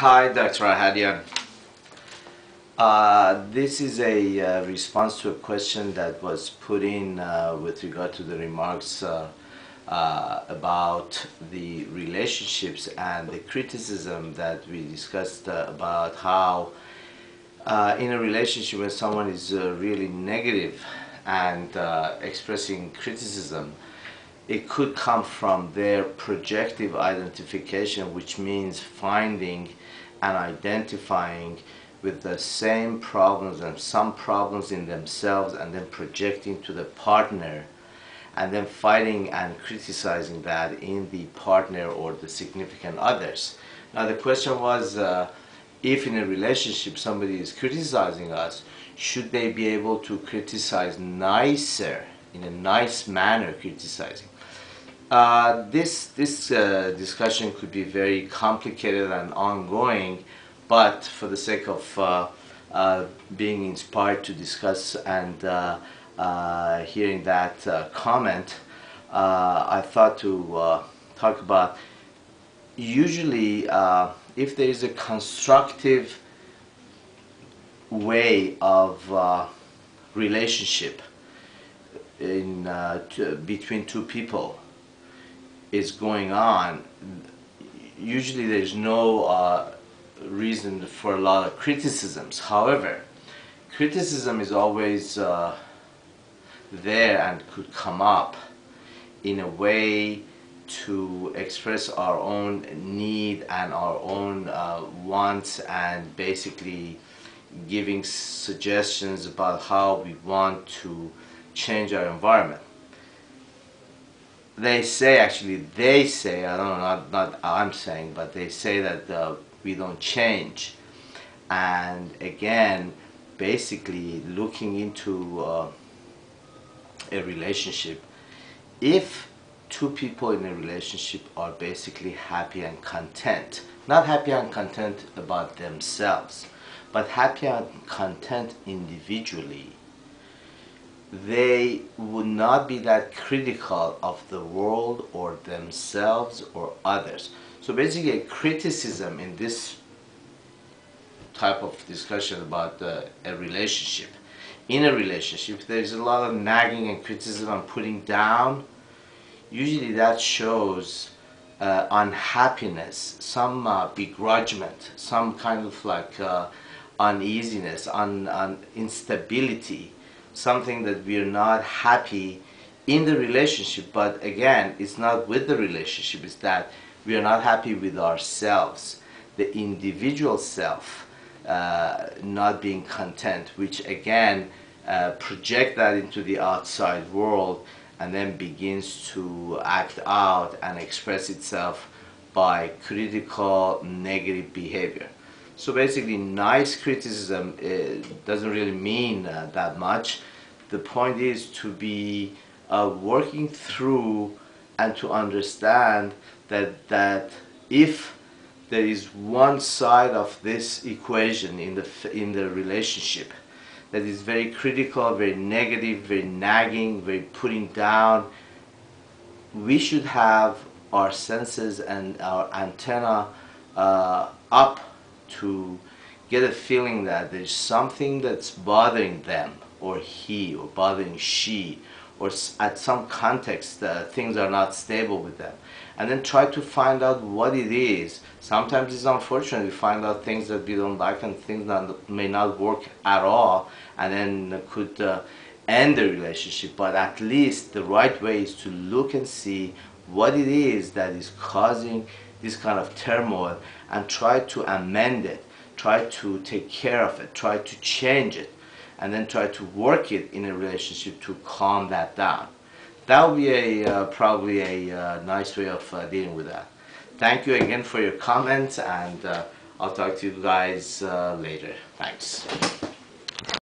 Hi, Dr. Ahadian. This is a response to a question that was put in with regard to the remarks about the relationships and the criticism that we discussed about how in a relationship when someone is really negative and expressing criticism, it could come from their projective identification, which means finding and identifying with the same problems and some problems in themselves and then projecting to the partner and then fighting and criticizing that in the partner or the significant others. Now the question was, if in a relationship somebody is criticizing us, should they be able to criticize nicer, in a nice manner criticizing? This discussion could be very complicated and ongoing, but for the sake of being inspired to discuss and hearing that comment, I thought to talk about usually if there is a constructive way of relationship in between two people is going on, usually there's no reason for a lot of criticisms. However, criticism is always there and could come up in a way to express our own need and our own wants, and basically giving suggestions about how we want to change our environment. They say, I don't know, not I'm saying, but they say that we don't change. And again, basically looking into a relationship, if two people in a relationship are basically happy and content, not happy and content about themselves, but happy and content individually, they would not be that critical of the world or themselves or others. So basically a criticism in this type of discussion about a relationship, in a relationship there's a lot of nagging and criticism and putting down. Usually that shows unhappiness, some begrudgment, some kind of like uneasiness, instability, something that we are not happy in the relationship. But again, it's not with the relationship, it's that we are not happy with ourselves, the individual self not being content, which again project that into the outside world and then begins to act out and express itself by critical negative behavior. So basically nice criticism doesn't really mean that much. The point is to be working through and to understand that if there is one side of this equation in the relationship that is very critical, very negative, very nagging, very putting down, we should have our senses and our antenna up to get a feeling that there's something that's bothering them or he, or bothering she, or at some context things are not stable with them, and then try to find out what it is. Sometimes it's unfortunate, we find out things that we don't like and things that may not work at all, and then could end the relationship. But at least the right way is to look and see what it is that is causing this kind of turmoil and try to amend it, try to take care of it, try to change it, and then try to work it in a relationship to calm that down. That would be probably a nice way of dealing with that. Thank you again for your comments, and I'll talk to you guys later. Thanks.